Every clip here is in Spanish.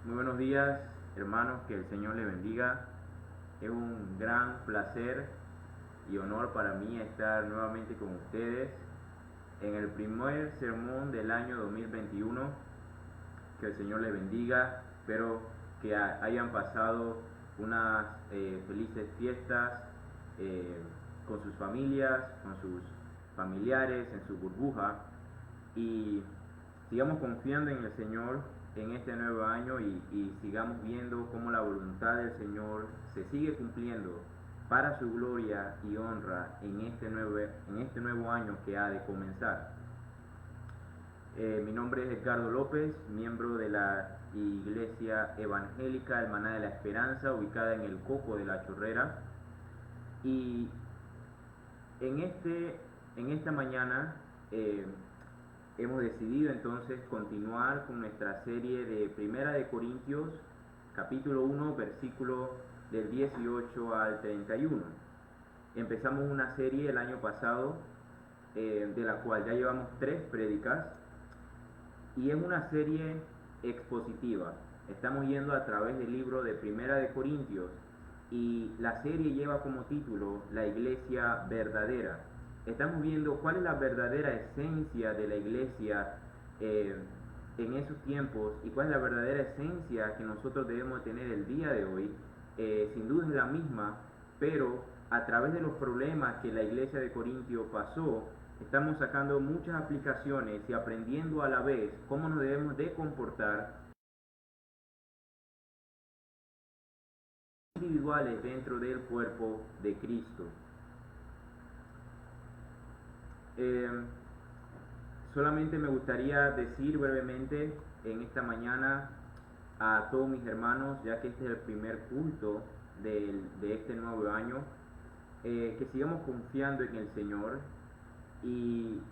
Muy buenos días, hermanos, que el Señor les bendiga. Es un gran placer y honor para mí estar nuevamente con ustedes en el primer sermón del año 2021. Que el Señor les bendiga. Espero que hayan pasado unas felices fiestas con sus familias, con sus familiares, en su burbuja, y sigamos confiando en el Señor en este nuevo año y sigamos viendo cómo la voluntad del Señor se sigue cumpliendo para su gloria y honra en este nuevo año que ha de comenzar. Mi nombre es Edgardo López, miembro de la Iglesia Evangélica Hermana de la Esperanza, ubicada en el Coco de la Chorrera. Y en esta mañana hemos decidido entonces continuar con nuestra serie de Primera de Corintios, capítulo 1, versículo del 18 al 31. Empezamos una serie el año pasado, de la cual ya llevamos 3 prédicas, y es una serie expositiva. Estamos yendo a través del libro de Primera de Corintios, y la serie lleva como título La Iglesia Verdadera. Estamos viendo cuál es la verdadera esencia de la iglesia en esos tiempos y cuál es la verdadera esencia que nosotros debemos tener el día de hoy. Sin duda es la misma, pero a través de los problemas que la iglesia de Corintio pasó, estamos sacando muchas aplicaciones y aprendiendo a la vez cómo nos debemos de comportar individuales dentro del cuerpo de Cristo. Solamente me gustaría decir brevemente en esta mañana a todos mis hermanos, ya que este es el primer culto de este nuevo año, que sigamos confiando en el Señor y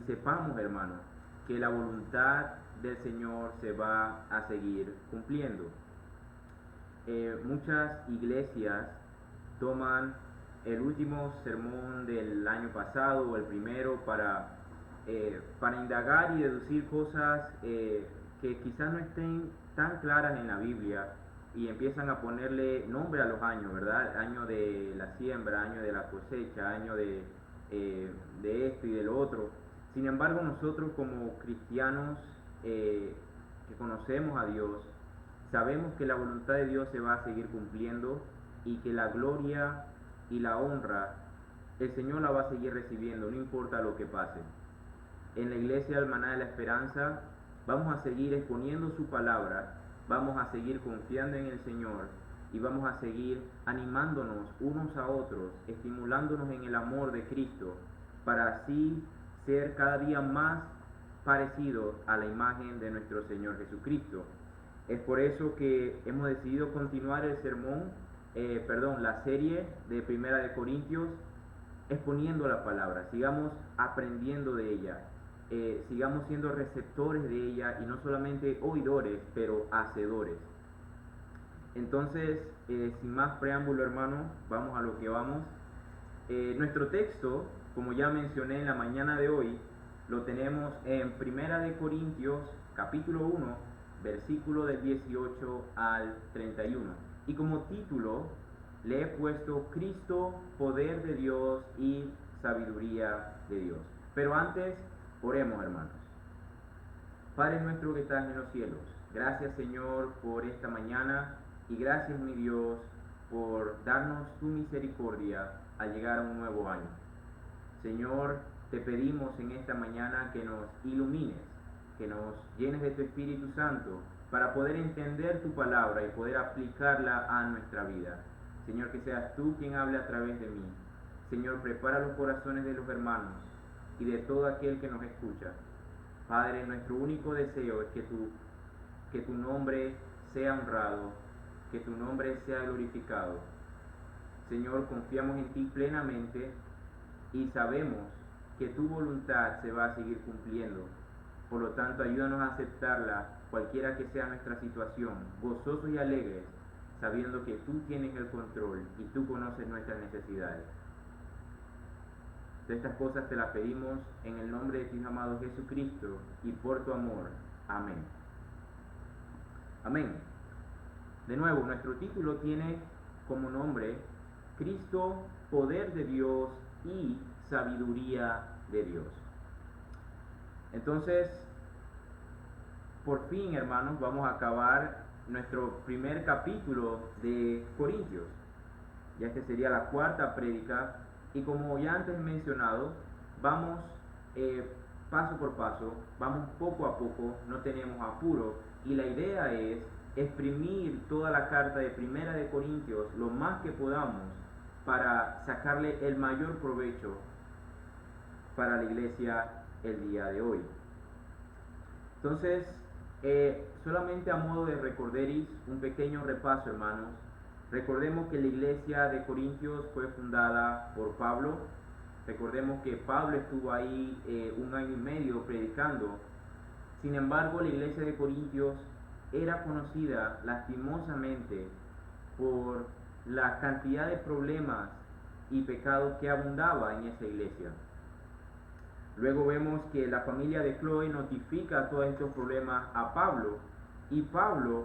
sepamos, hermanos, que la voluntad del Señor se va a seguir cumpliendo. Muchas iglesias toman el último sermón del año pasado o el primero para indagar y deducir cosas que quizás no estén tan claras en la Biblia, y empiezan a ponerle nombre a los años, ¿verdad? Año de la siembra, año de la cosecha, año de esto y de lo otro. Sin embargo, nosotros como cristianos que conocemos a Dios, sabemos que la voluntad de Dios se va a seguir cumpliendo y que la gloria y la honra el Señor la va a seguir recibiendo, no importa lo que pase. En la Iglesia Hermana de la Esperanza vamos a seguir exponiendo su palabra, vamos a seguir confiando en el Señor y vamos a seguir animándonos unos a otros, estimulándonos en el amor de Cristo, para así ser cada día más parecidos a la imagen de nuestro Señor Jesucristo. Es por eso que hemos decidido continuar el la serie de Primera de Corintios, exponiendo la palabra. Sigamos aprendiendo de ella, sigamos siendo receptores de ella y no solamente oidores, pero hacedores. Entonces, sin más preámbulo, hermano, vamos a lo que vamos. Nuestro texto, como ya mencioné en la mañana de hoy, lo tenemos en Primera de Corintios, capítulo 1, versículo del 18 al 31. Y como título le he puesto Cristo, poder de Dios y sabiduría de Dios. Pero antes, oremos, hermanos. Padre nuestro que estás en los cielos, gracias, Señor, por esta mañana, y gracias, mi Dios, por darnos tu misericordia al llegar a un nuevo año. Señor, te pedimos en esta mañana que nos ilumines, que nos llenes de tu Espíritu Santo para poder entender tu palabra y poder aplicarla a nuestra vida. Señor, que seas tú quien hable a través de mí. Señor, prepara los corazones de los hermanos y de todo aquel que nos escucha. Padre, nuestro único deseo es que tu nombre sea honrado, que tu nombre sea glorificado. Señor, confiamos en ti plenamente y sabemos que tu voluntad se va a seguir cumpliendo. Por lo tanto, ayúdanos a aceptarla, cualquiera que sea nuestra situación, gozosos y alegres, sabiendo que tú tienes el control y tú conoces nuestras necesidades. De estas cosas te las pedimos en el nombre de tu Hijo amado Jesucristo y por tu amor. Amén. Amén. De nuevo, nuestro título tiene como nombre Cristo, poder de Dios y sabiduría de Dios. Entonces, por fin, hermanos, vamos a acabar nuestro primer capítulo de Corintios. Ya que sería la cuarta prédica, y como ya antes mencionado, vamos paso por paso, vamos poco a poco, no tenemos apuro, y la idea es exprimir toda la carta de Primera de Corintios lo más que podamos para sacarle el mayor provecho para la iglesia el día de hoy. Entonces, solamente a modo de recorderis, un pequeño repaso, hermanos. Recordemos que la iglesia de Corintios fue fundada por Pablo. Recordemos que Pablo estuvo ahí 1 año y medio predicando. Sin embargo, la iglesia de Corintios era conocida lastimosamente por la cantidad de problemas y pecados que abundaba en esa iglesia. Luego vemos que la familia de Chloe notifica todos estos problemas a Pablo, y Pablo,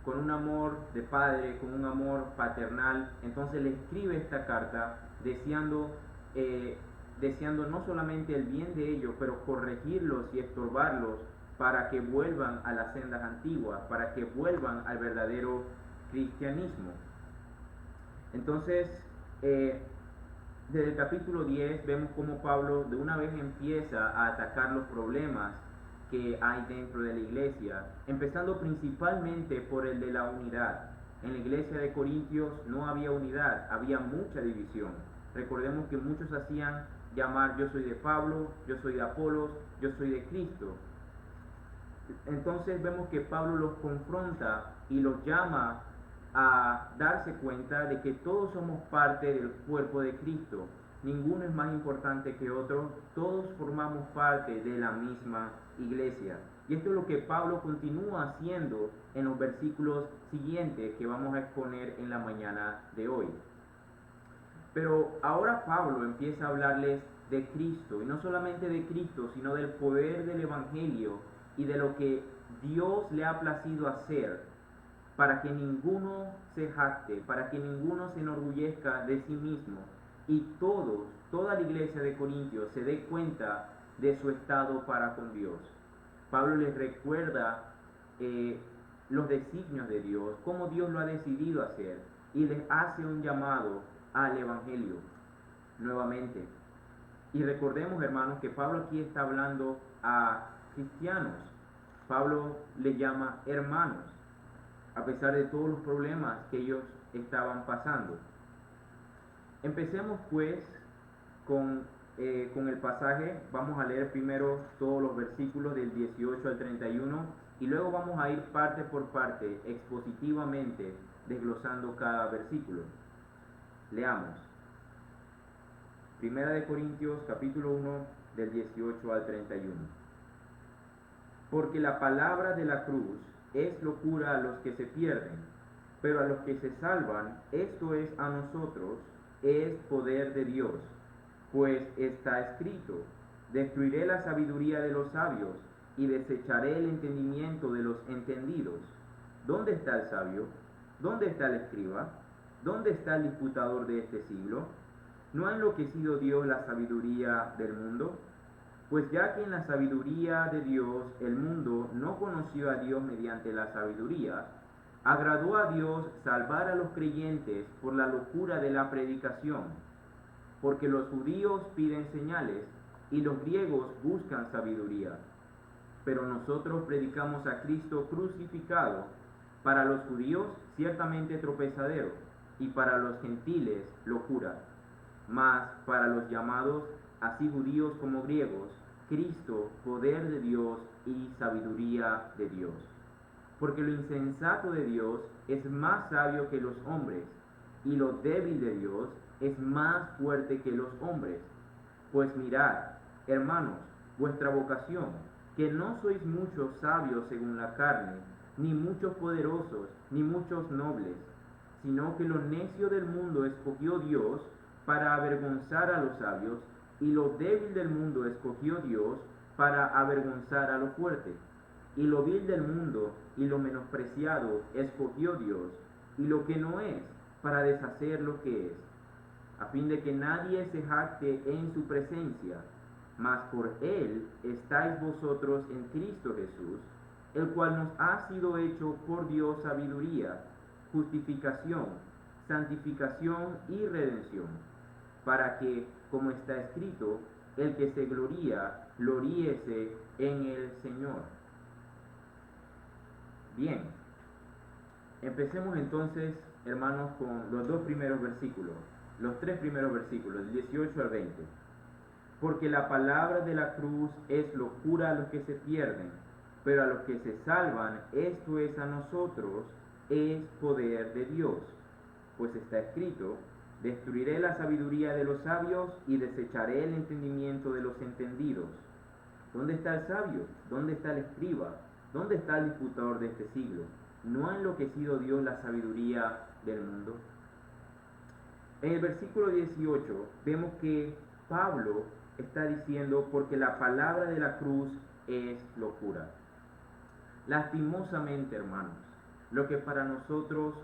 con un amor de padre, con un amor paternal, entonces le escribe esta carta deseando no solamente el bien de ellos, pero corregirlos y estorbarlos para que vuelvan a las sendas antiguas, para que vuelvan al verdadero cristianismo. Entonces, desde el capítulo 10 vemos cómo Pablo de una vez empieza a atacar los problemas que hay dentro de la iglesia, empezando principalmente por el de la unidad. En la iglesia de Corintios no había unidad, había mucha división. Recordemos que muchos hacían llamar: yo soy de Pablo, yo soy de Apolos, yo soy de Cristo. Entonces vemos que Pablo los confronta y los llama a darse cuenta de que todos somos parte del cuerpo de Cristo. Ninguno es más importante que otro, todos formamos parte de la misma iglesia. Y esto es lo que Pablo continúa haciendo en los versículos siguientes que vamos a exponer en la mañana de hoy. Pero ahora Pablo empieza a hablarles de Cristo, y no solamente de Cristo, sino del poder del Evangelio y de lo que Dios le ha placido hacer, para que ninguno se jacte, para que ninguno se enorgullezca de sí mismo, y toda la iglesia de Corintios se dé cuenta de su estado para con Dios. Pablo les recuerda los designios de Dios, cómo Dios lo ha decidido hacer, y les hace un llamado al Evangelio nuevamente. Y recordemos, hermanos, que Pablo aquí está hablando a cristianos. Pablo le llama hermanos, a pesar de todos los problemas que ellos estaban pasando. Empecemos pues con el pasaje. Vamos a leer primero todos los versículos del 18 al 31 y luego vamos a ir parte por parte, expositivamente, desglosando cada versículo. Leamos. Primera de Corintios, capítulo 1, del 18 al 31. Porque la palabra de la cruz es locura a los que se pierden, pero a los que se salvan, esto es a nosotros, es poder de Dios. Pues está escrito: destruiré la sabiduría de los sabios y desecharé el entendimiento de los entendidos. ¿Dónde está el sabio? ¿Dónde está el escriba? ¿Dónde está el disputador de este siglo? ¿No ha enloquecido Dios la sabiduría del mundo? Pues ya que en la sabiduría de Dios el mundo no conoció a Dios mediante la sabiduría, agradó a Dios salvar a los creyentes por la locura de la predicación, porque los judíos piden señales y los griegos buscan sabiduría. Pero nosotros predicamos a Cristo crucificado, para los judíos ciertamente tropezadero, y para los gentiles locura. Mas para los llamados, así judíos como griegos, Cristo, poder de Dios y sabiduría de Dios. Porque lo insensato de Dios es más sabio que los hombres, y lo débil de Dios es más fuerte que los hombres. Pues mirad, hermanos, vuestra vocación, que no sois muchos sabios según la carne, ni muchos poderosos, ni muchos nobles, sino que lo necio del mundo escogió Dios para avergonzar a los sabios, y lo débil del mundo escogió Dios para avergonzar a lo fuerte. y lo vil del mundo y lo menospreciado escogió Dios, y lo que no es, para deshacer lo que es, a fin de que nadie se jacte en su presencia, mas por él estáis vosotros en Cristo Jesús, el cual nos ha sido hecho por Dios sabiduría, justificación, santificación y redención, para que, como está escrito, el que se gloría, gloríese en el Señor. Bien, empecemos entonces, hermanos, con los dos primeros versículos, los tres primeros versículos, del 18 al 20. Porque la palabra de la cruz es locura a los que se pierden, pero a los que se salvan, esto es a nosotros, es poder de Dios. Pues está escrito, destruiré la sabiduría de los sabios y desecharé el entendimiento de los entendidos. ¿Dónde está el sabio? ¿Dónde está el escriba? ¿Dónde está el disputador de este siglo? ¿No ha enloquecido Dios la sabiduría del mundo? En el versículo 18 vemos que Pablo está diciendo, porque la palabra de la cruz es locura. Lastimosamente, hermanos, lo que para nosotros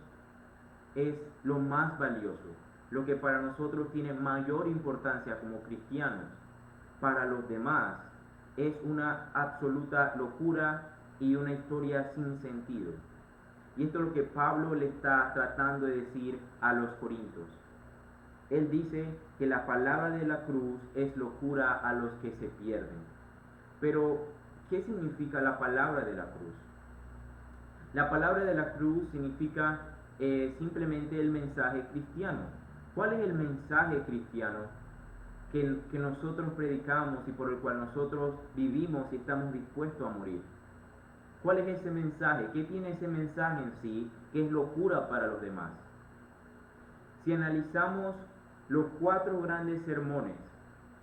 es lo más valioso, lo que para nosotros tiene mayor importancia como cristianos, para los demás es una absoluta locura y una historia sin sentido. Y esto es lo que Pablo le está tratando de decir a los corintios. Él dice que la palabra de la cruz es locura a los que se pierden. Pero, ¿qué significa la palabra de la cruz? La palabra de la cruz significa simplemente el mensaje cristiano. ¿Cuál es el mensaje cristiano que nosotros predicamos y por el cual nosotros vivimos y estamos dispuestos a morir? ¿Cuál es ese mensaje? ¿Qué tiene ese mensaje en sí que es locura para los demás? Si analizamos los 4 grandes sermones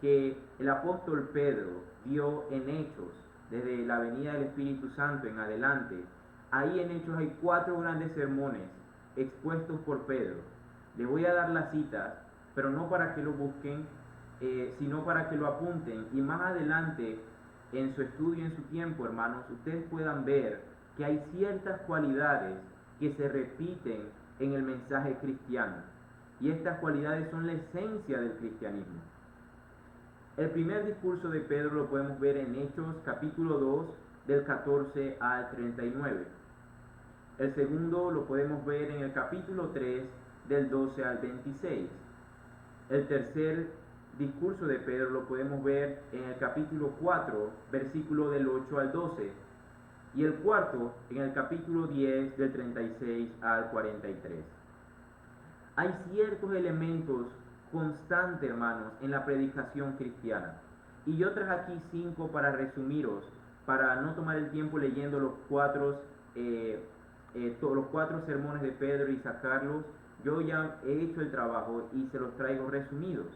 que el apóstol Pedro dio en Hechos, desde la venida del Espíritu Santo en adelante, ahí en Hechos hay 4 grandes sermones expuestos por Pedro. Les voy a dar las citas, pero no para que lo busquen, sino para que lo apunten, y más adelante en su estudio, en su tiempo, hermanos, ustedes puedan ver que hay ciertas cualidades que se repiten en el mensaje cristiano, y estas cualidades son la esencia del cristianismo. El primer discurso de Pedro lo podemos ver en Hechos capítulo 2 del 14 al 39. El segundo lo podemos ver en el capítulo 3 del 12 al 26. El tercer discurso de Pedro lo podemos ver en el capítulo 4, versículo del 8 al 12. Y el cuarto en el capítulo 10 del 36 al 43. Hay ciertos elementos constantes, hermanos, en la predicación cristiana. Y yo traje aquí 5 para resumiros, para no tomar el tiempo leyendo los 4 sermones de Pedro y sacarlos. Yo ya he hecho el trabajo y se los traigo resumidos.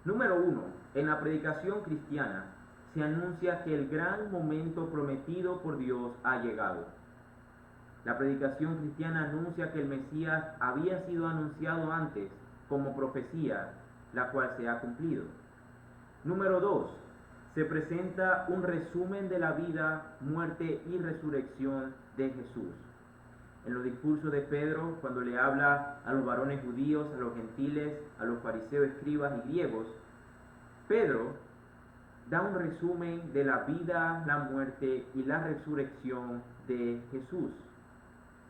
Número 1. En la predicación cristiana se anuncia que el gran momento prometido por Dios ha llegado. La predicación cristiana anuncia que el Mesías había sido anunciado antes como profecía, la cual se ha cumplido. Número 2. Se presenta un resumen de la vida, muerte y resurrección de Jesús. En los discursos de Pedro, cuando le habla a los varones judíos, a los gentiles, a los fariseos, escribas y griegos, Pedro da un resumen de la vida, la muerte y la resurrección de Jesús.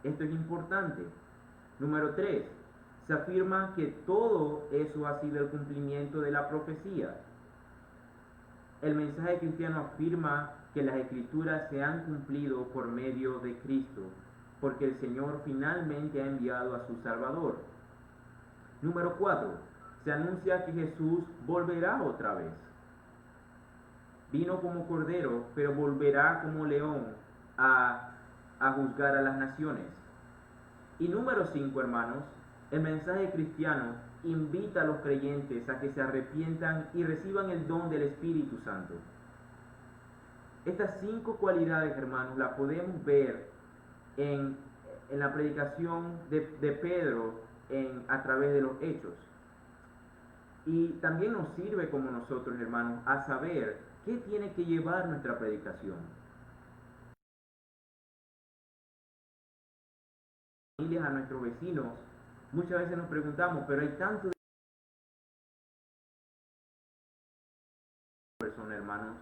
Esto es importante. Número 3. Se afirma que todo eso ha sido el cumplimiento de la profecía. El mensaje cristiano afirma que las escrituras se han cumplido por medio de Cristo, porque el Señor finalmente ha enviado a su Salvador. Número 4. Se anuncia que Jesús volverá otra vez. Vino como cordero, pero volverá como león a juzgar a las naciones. Y número 5, hermanos, el mensaje cristiano invita a los creyentes a que se arrepientan y reciban el don del Espíritu Santo. Estas 5 cualidades, hermanos, las podemos ver en la predicación de Pedro a través de los hechos. Y también nos sirve como nosotros, hermanos, a saber qué tiene que llevar nuestra predicación. familias, a nuestros vecinos, muchas veces nos preguntamos, pero hay tanto personas, hermanos.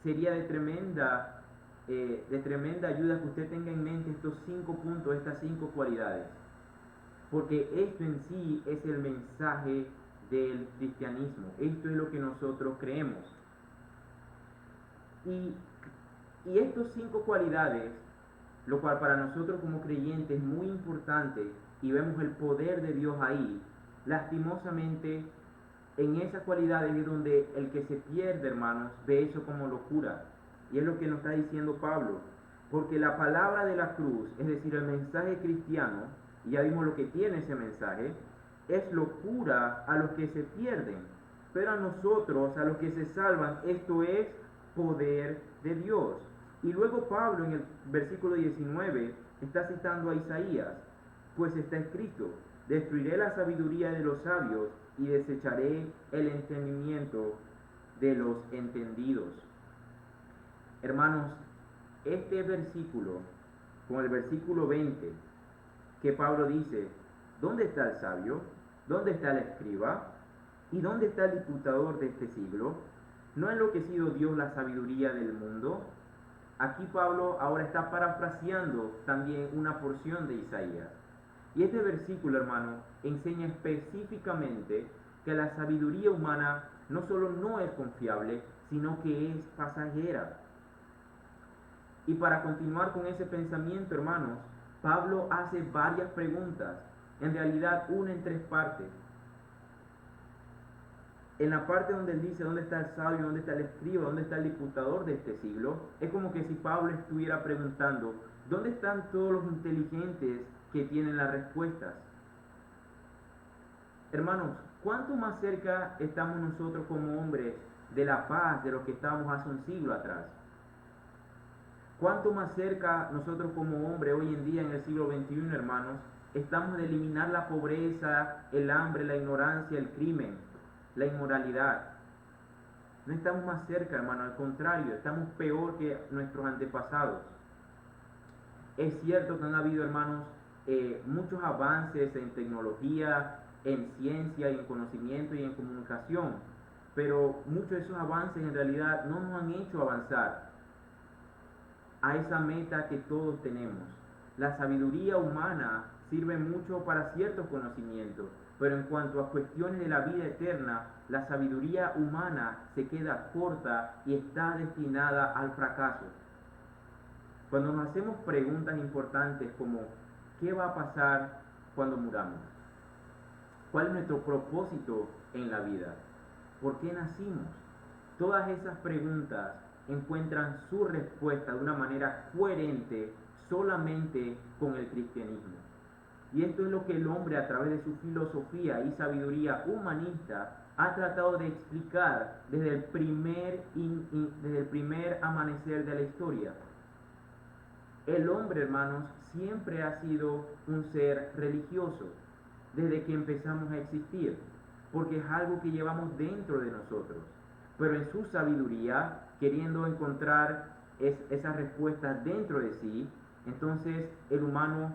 Sería de tremenda ayuda que usted tenga en mente estos 5 puntos, estas 5 cualidades, porque esto en sí es el mensaje del cristianismo. Esto es lo que nosotros creemos. Y estas 5 cualidades, lo cual para nosotros como creyentes es muy importante, y vemos el poder de Dios ahí, lastimosamente en esas cualidades es donde el que se pierde, hermanos, ve eso como locura. Y es lo que nos está diciendo Pablo. Porque la palabra de la cruz, es decir, el mensaje cristiano, y ya vimos lo que tiene ese mensaje, es locura a los que se pierden. Pero a nosotros, a los que se salvan, esto es poder de Dios. Y luego Pablo en el versículo 19 está citando a Isaías, pues está escrito: destruiré la sabiduría de los sabios y desecharé el entendimiento de los entendidos. Hermanos, este versículo, con el versículo 20, que Pablo dice: ¿dónde está el sabio? ¿Dónde está el escriba? ¿Y dónde está el disputador de este siglo? ¿No ha enloquecido Dios la sabiduría del mundo? Aquí Pablo ahora está parafraseando también una porción de Isaías. Y este versículo, hermano, enseña específicamente que la sabiduría humana no solo no es confiable, sino que es pasajera. Y para continuar con ese pensamiento, hermanos, Pablo hace varias preguntas, en realidad una en 3 partes. En la parte donde él dice dónde está el sabio, dónde está el escriba, dónde está el disputador de este siglo, es como que si Pablo estuviera preguntando: ¿dónde están todos los inteligentes que tienen las respuestas? Hermanos, ¿cuánto más cerca estamos nosotros como hombres de la paz de lo que estábamos hace un siglo atrás? ¿Cuánto más cerca nosotros como hombres hoy en día en el siglo XXI, hermanos, estamos de eliminar la pobreza, el hambre, la ignorancia, el crimen, la inmoralidad? No estamos más cerca, hermano, al contrario, estamos peor que nuestros antepasados. Es cierto que han habido, hermanos, muchos avances en tecnología, en ciencia, en conocimiento y en comunicación, pero muchos de esos avances en realidad no nos han hecho avanzar a esa meta que todos tenemos. La sabiduría humana sirve mucho para ciertos conocimientos, pero en cuanto a cuestiones de la vida eterna, la sabiduría humana se queda corta y está destinada al fracaso. Cuando nos hacemos preguntas importantes como ¿qué va a pasar cuando muramos? ¿Cuál es nuestro propósito en la vida? ¿Por qué nacimos? Todas esas preguntas encuentran su respuesta de una manera coherente solamente con el cristianismo. Y esto es lo que el hombre, a través de su filosofía y sabiduría humanista, ha tratado de explicar desde el primer amanecer de la historia. El hombre, hermanos, siempre ha sido un ser religioso desde que empezamos a existir, porque es algo que llevamos dentro de nosotros. Pero en su sabiduría, queriendo encontrar esas respuestas dentro de sí, entonces el humano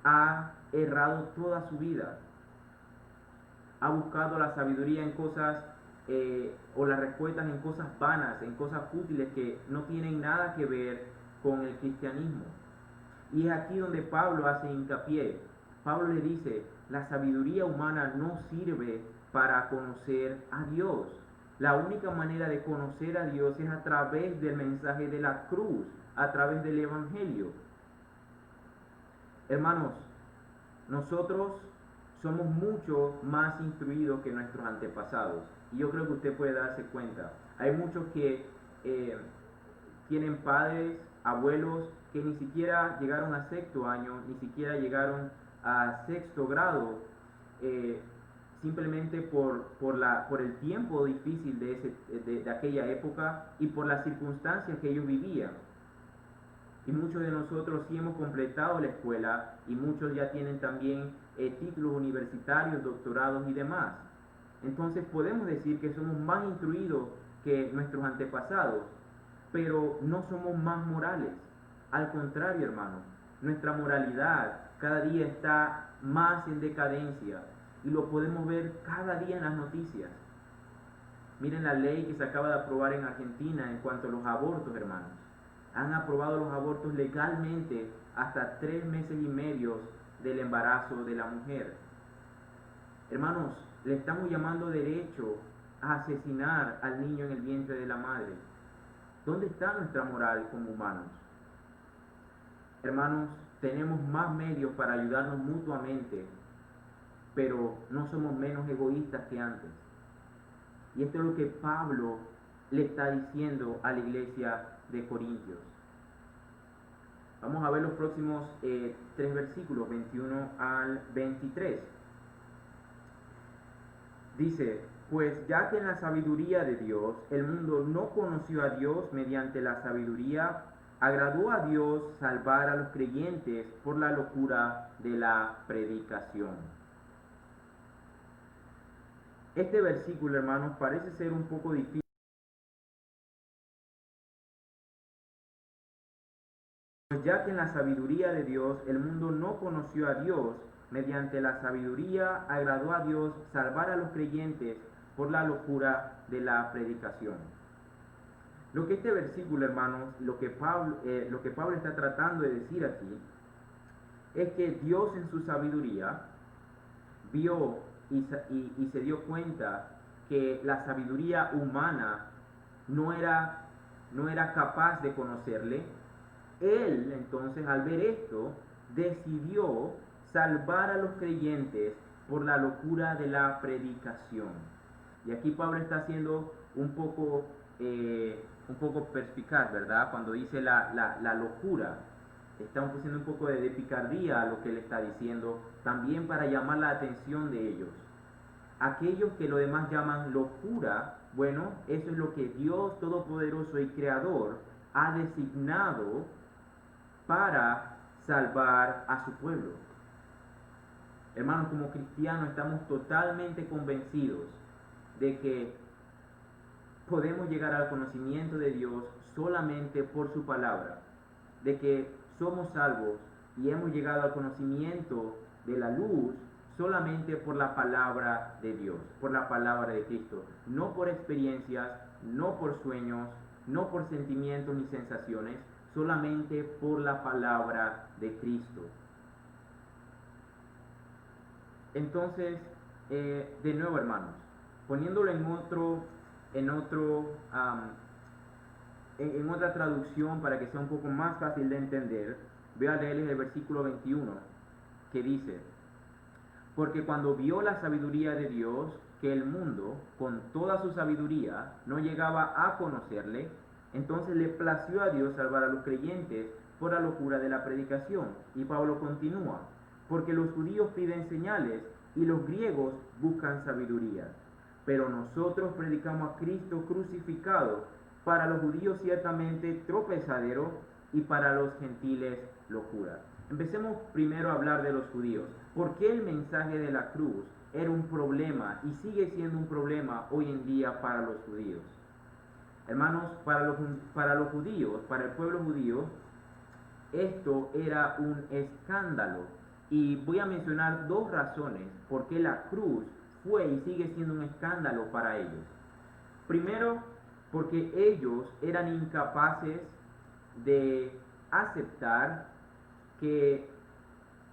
ha errado toda su vida. Ha buscado la sabiduría en cosas o las respuestas en cosas vanas, en cosas fútiles que no tienen nada que ver con el cristianismo. Y es aquí donde Pablo hace hincapié. Pablo le dice: la sabiduría humana no sirve para conocer a Dios. La única manera de conocer a Dios es a través del mensaje de la cruz, a través del Evangelio. Hermanos, nosotros somos mucho más instruidos que nuestros antepasados. Y yo creo que usted puede darse cuenta. Hay muchos que tienen padres, abuelos, que ni siquiera llegaron a 6º año, ni siquiera llegaron a 6º grado, simplemente por el tiempo difícil de aquella época y por las circunstancias que ellos vivían. Y muchos de nosotros sí hemos completado la escuela y muchos ya tienen también títulos universitarios, doctorados y demás. Entonces podemos decir que somos más instruidos que nuestros antepasados, pero no somos más morales. Al contrario, hermanos, Nuestra moralidad cada día está más en decadencia y lo podemos ver cada día en las noticias. Miren la ley que se acaba de aprobar en Argentina en cuanto a los abortos, hermanos. Han aprobado los abortos legalmente hasta 3 meses y medio del embarazo de la mujer. Hermanos, le estamos llamando derecho a asesinar al niño en el vientre de la madre. ¿Dónde está nuestra moral como humanos? Hermanos, tenemos más medios para ayudarnos mutuamente, pero no somos menos egoístas que antes. Y esto es lo que Pablo le está diciendo a la iglesia de Corintios. Vamos a ver los próximos 3 versículos, 21 al 23. Dice, pues ya que en la sabiduría de Dios el mundo no conoció a Dios mediante la sabiduría, agradó a Dios salvar a los creyentes por la locura de la predicación. Este versículo, hermanos, parece ser un poco difícil. Pues ya que en la sabiduría de Dios el mundo no conoció a Dios, mediante la sabiduría agradó a Dios salvar a los creyentes por la locura de la predicación. Lo que este versículo, hermanos, lo que Pablo está tratando de decir aquí, es que Dios en su sabiduría vio y se dio cuenta que la sabiduría humana no era capaz de conocerle. Él entonces, al ver esto, decidió salvar a los creyentes por la locura de la predicación. Y aquí Pablo está siendo un poco perspicaz, ¿verdad? Cuando dice la locura, está haciendo un poco de picardía a lo que él está diciendo, también para llamar la atención de ellos. Aquellos que lo demás llaman locura, bueno, eso es lo que Dios Todopoderoso y Creador ha designado para salvar a su pueblo. Hermanos, como cristianos estamos totalmente convencidos de que podemos llegar al conocimiento de Dios solamente por su palabra, de que somos salvos y hemos llegado al conocimiento de la luz solamente por la palabra de Dios, por la palabra de Cristo, no por experiencias, no por sueños, no por sentimientos ni sensaciones, solamente por la palabra de Cristo. Entonces, de nuevo, hermanos, poniéndolo en otra traducción para que sea un poco más fácil de entender, voy a leerles el versículo 21 que dice: porque cuando vio la sabiduría de Dios, que el mundo, con toda su sabiduría, no llegaba a conocerle, entonces le plació a Dios salvar a los creyentes por la locura de la predicación. Y Pablo continúa: porque los judíos piden señales y los griegos buscan sabiduría. Pero nosotros predicamos a Cristo crucificado, para los judíos ciertamente tropezadero y para los gentiles locura. Empecemos primero a hablar de los judíos. ¿Por qué el mensaje de la cruz era un problema y sigue siendo un problema hoy en día para los judíos? Hermanos, para los judíos, para el pueblo judío, esto era un escándalo. Y voy a mencionar 2 razones por qué la cruz fue y sigue siendo un escándalo para ellos. Primero, porque ellos eran incapaces de aceptar que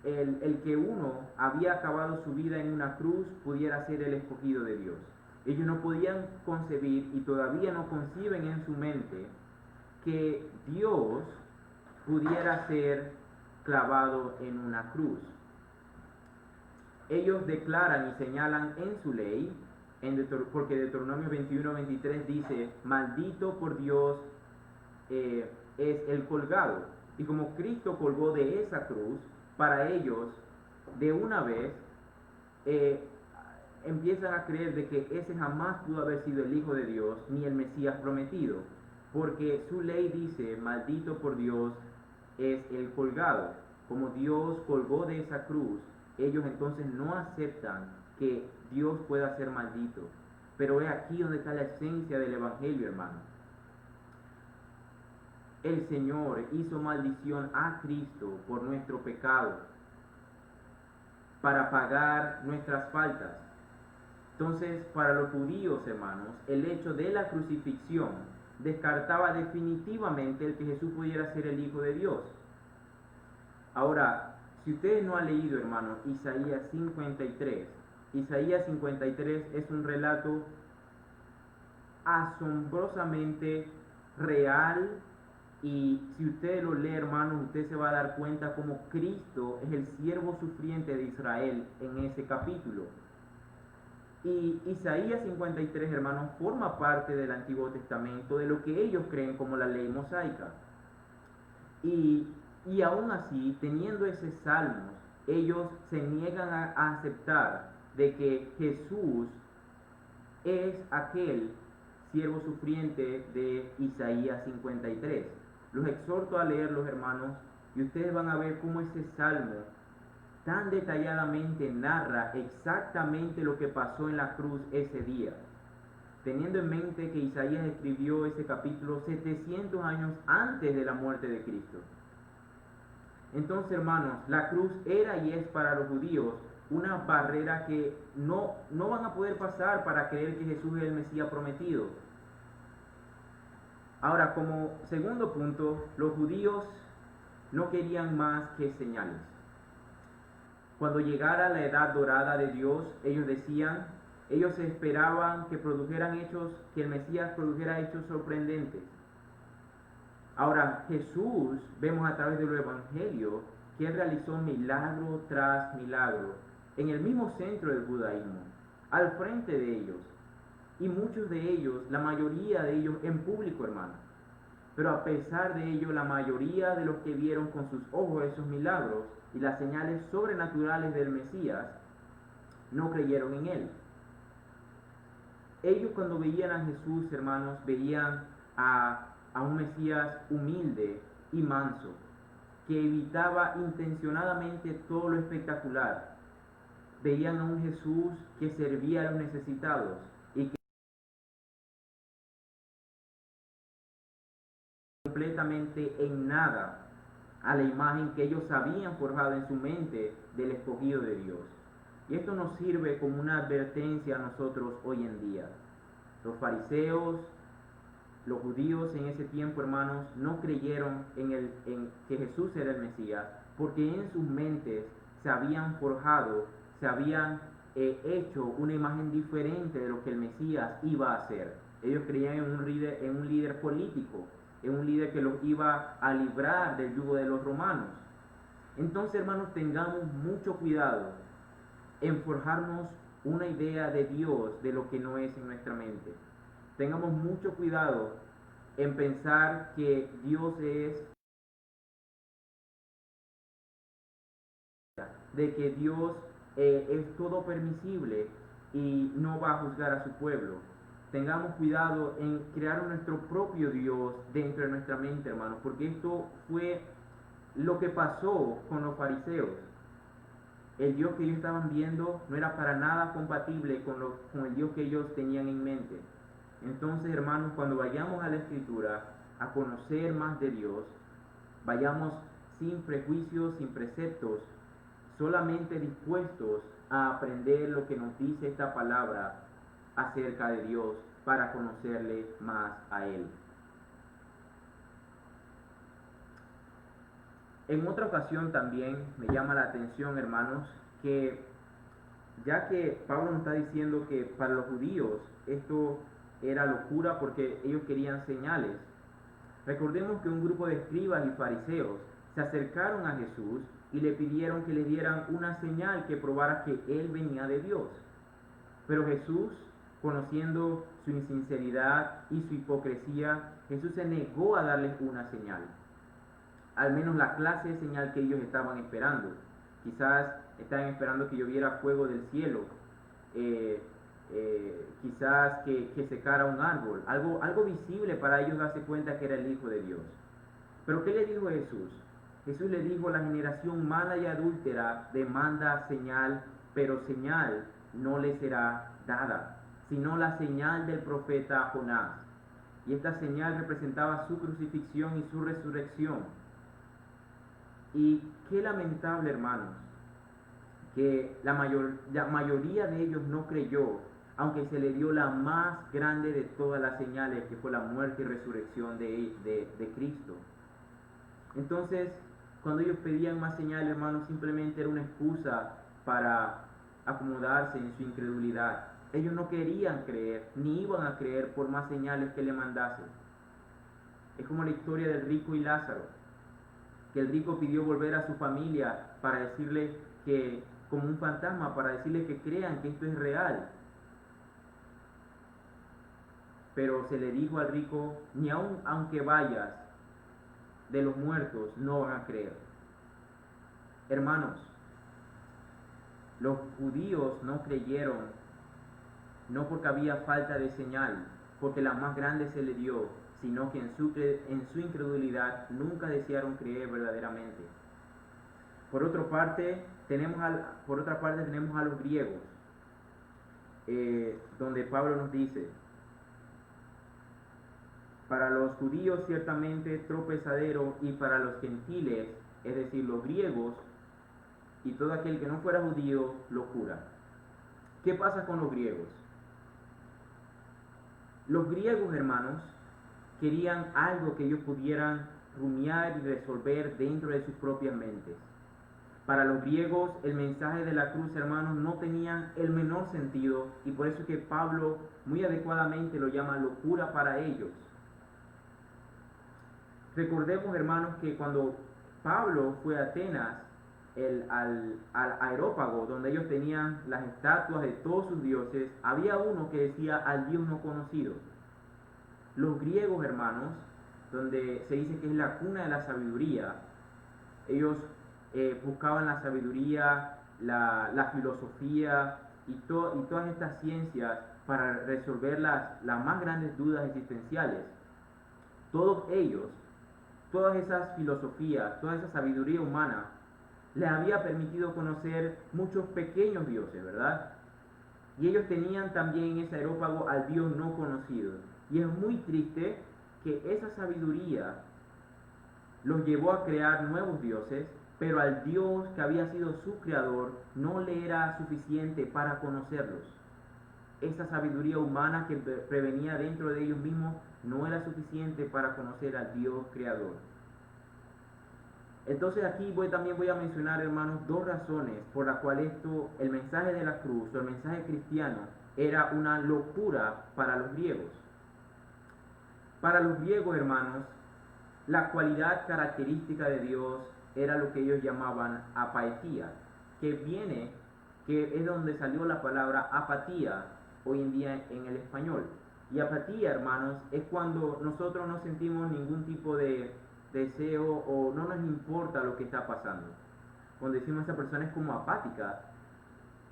el que uno había acabado su vida en una cruz pudiera ser el escogido de Dios. Ellos no podían concebir y todavía no conciben en su mente que Dios pudiera ser clavado en una cruz. Ellos declaran y señalan en su ley, porque Deuteronomio 21-23 dice: maldito por Dios es el colgado. Y como Cristo colgó de esa cruz, para ellos, de una vez, empiezan a creer de que ese jamás pudo haber sido el Hijo de Dios, ni el Mesías prometido, porque su ley dice: maldito por Dios es el colgado. Como Dios colgó de esa cruz, ellos entonces no aceptan que Dios pueda ser maldito. Pero es aquí donde está la esencia del Evangelio, hermano. el Señor hizo maldición a Cristo por nuestro pecado, para pagar nuestras faltas. Entonces, para los judíos, hermanos, el hecho de la crucifixión descartaba definitivamente el que Jesús pudiera ser el Hijo de Dios. Ahora, si ustedes no han leído, hermanos, Isaías 53 es un relato asombrosamente real, y si usted lo lee, hermanos, usted se va a dar cuenta como Cristo es el siervo sufriente de Israel en ese capítulo. Y Isaías 53, hermanos, forma parte del Antiguo Testamento, de lo que ellos creen como la ley mosaica. Y aún así, teniendo ese salmo, ellos se niegan a aceptar de que Jesús es aquel siervo sufriente de Isaías 53. Los exhorto a leerlos, hermanos, y ustedes van a ver cómo ese salmo tan detalladamente narra exactamente lo que pasó en la cruz ese día, teniendo en mente que Isaías escribió ese capítulo 700 años antes de la muerte de Cristo. Entonces, hermanos, la cruz era y es para los judíos una barrera que no van a poder pasar para creer que Jesús es el Mesías prometido. Ahora, como segundo punto, los judíos no querían más que señales. Cuando llegara la edad dorada de Dios, ellos esperaban que el Mesías produjera hechos sorprendentes. Ahora, Jesús, vemos a través del Evangelio, que Él realizó milagro tras milagro, en el mismo centro del judaísmo, al frente de ellos, y muchos de ellos, la mayoría de ellos en público, hermano. Pero a pesar de ello, la mayoría de los que vieron con sus ojos esos milagros y las señales sobrenaturales del Mesías, no creyeron en Él. Ellos, cuando veían a Jesús, hermanos, veían a un Mesías humilde y manso, que evitaba intencionadamente todo lo espectacular. Veían a un Jesús que servía a los necesitados y que completamente en nada a la imagen que ellos habían forjado en su mente del escogido de Dios. Y esto nos sirve como una advertencia a nosotros hoy en día. Los fariseos, los judíos en ese tiempo, hermanos, no creyeron en que Jesús era el Mesías, porque en sus mentes se habían forjado, se habían hecho una imagen diferente de lo que el Mesías iba a hacer. Ellos creían en un líder político, en un líder que los iba a librar del yugo de los romanos. Entonces, hermanos, tengamos mucho cuidado en forjarnos una idea de Dios de lo que no es en nuestra mente. Tengamos mucho cuidado en pensar que Dios de que Dios es todo permisible y no va a juzgar a su pueblo. Tengamos cuidado en crear nuestro propio Dios dentro de nuestra mente, hermanos, porque esto fue lo que pasó con los fariseos. El Dios que ellos estaban viendo no era para nada compatible con el Dios que ellos tenían en mente. Entonces, hermanos, cuando vayamos a la Escritura a conocer más de Dios, vayamos sin prejuicios, sin preceptos, solamente dispuestos a aprender lo que nos dice esta palabra acerca de Dios para conocerle más a Él. En otra ocasión también me llama la atención, hermanos, que ya que Pablo nos está diciendo que para los judíos esto era locura porque ellos querían señales, recordemos que un grupo de escribas y fariseos se acercaron a Jesús y le pidieron que le dieran una señal que probara que Él venía de Dios. Pero Jesús, conociendo su insinceridad y su hipocresía, Jesús se negó a darles una señal, al menos la clase de señal que ellos estaban esperando. Quizás estaban esperando que lloviera fuego del cielo, quizás que secara un árbol, algo visible para ellos darse cuenta que era el Hijo de Dios. Pero ¿qué le dijo Jesús? Jesús le dijo: la generación mala y adúltera demanda señal, pero señal no le será dada, sino la señal del profeta Jonás. y esta señal representaba su crucifixión y su resurrección. Y qué lamentable, hermanos, que la mayoría de ellos no creyó, aunque se le dio la más grande de todas las señales, que fue la muerte y resurrección de Cristo. Entonces, cuando ellos pedían más señales, hermanos, simplemente era una excusa para acomodarse en su incredulidad. Ellos no querían creer, ni iban a creer por más señales que le mandasen. Es como la historia del rico y Lázaro, que el rico pidió volver a su familia para decirle que, como un fantasma, para decirle que crean que esto es real. Pero se le dijo al rico, ni aun aunque vayas de los muertos, no van a creer. Hermanos, los judíos no creyeron, no porque había falta de señal, porque la más grande se le dio, sino que en su incredulidad nunca desearon creer verdaderamente. Por otra parte, tenemos a los griegos, donde Pablo nos dice: para los judíos ciertamente tropezadero, y para los gentiles, es decir, los griegos, y todo aquel que no fuera judío, locura. ¿Qué pasa con los griegos? Los griegos, hermanos, querían algo que ellos pudieran rumiar y resolver dentro de sus propias mentes. Para los griegos, el mensaje de la cruz, hermanos, no tenía el menor sentido, y por eso es que Pablo muy adecuadamente lo llama locura para ellos. Recordemos, hermanos, que cuando Pablo fue a Atenas, al Areópago, donde ellos tenían las estatuas de todos sus dioses, había uno que decía al Dios no conocido. Los griegos, hermanos, donde se dice que es la cuna de la sabiduría, ellos buscaban la sabiduría, la filosofía y todas estas ciencias para resolver las más grandes dudas existenciales. Todos ellos, todas esas filosofías, toda esa sabiduría humana, les había permitido conocer muchos pequeños dioses, ¿verdad? Y ellos tenían también en ese Areópago al Dios no conocido. Y es muy triste que esa sabiduría los llevó a crear nuevos dioses, pero al Dios que había sido su creador no le era suficiente para conocerlos. Esa sabiduría humana que prevenía dentro de ellos mismos no era suficiente para conocer al Dios creador. Entonces aquí también voy a mencionar, hermanos, dos razones por las cuales el mensaje de la cruz o el mensaje cristiano era una locura para los griegos. Para los griegos, hermanos, la cualidad característica de Dios era lo que ellos llamaban apaetía, que es donde salió la palabra apatía hoy en día en el español. Y apatía, hermanos, es cuando nosotros no sentimos ningún tipo de deseo o no nos importa lo que está pasando. Cuando decimos esa persona es como apática,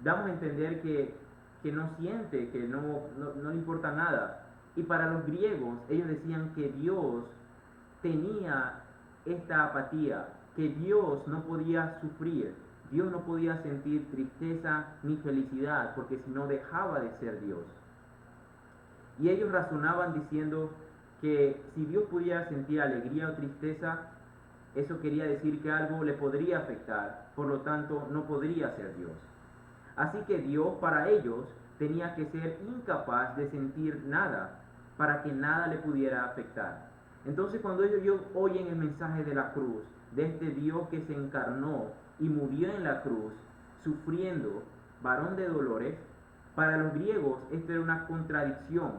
damos a entender que no siente, que no le importa nada. Y para los griegos, ellos decían que Dios tenía esta apatía, que Dios no podía sufrir, Dios no podía sentir tristeza ni felicidad, porque si no dejaba de ser Dios. Y ellos razonaban diciendo que si Dios pudiera sentir alegría o tristeza, eso quería decir que algo le podría afectar, por lo tanto no podría ser Dios. Así que Dios para ellos tenía que ser incapaz de sentir nada, para que nada le pudiera afectar. Entonces cuando ellos oyen el mensaje de la cruz, de este Dios que se encarnó y murió en la cruz, sufriendo, varón de dolores, para los griegos esto era una contradicción,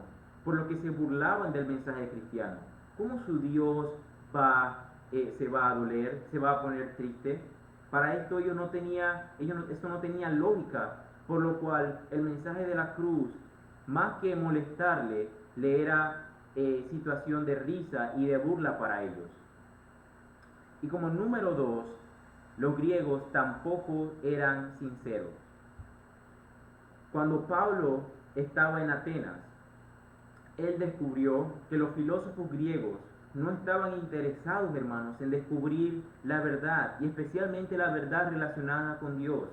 por lo que se burlaban del mensaje cristiano. ¿Cómo su Dios se va a doler, se va a poner triste? Para esto esto no tenía lógica, por lo cual el mensaje de la cruz, más que molestarle, le era situación de risa y de burla para ellos. Y como número 2, los griegos tampoco eran sinceros. Cuando Pablo estaba en Atenas, él descubrió que los filósofos griegos no estaban interesados, hermanos, en descubrir la verdad, y especialmente la verdad relacionada con Dios.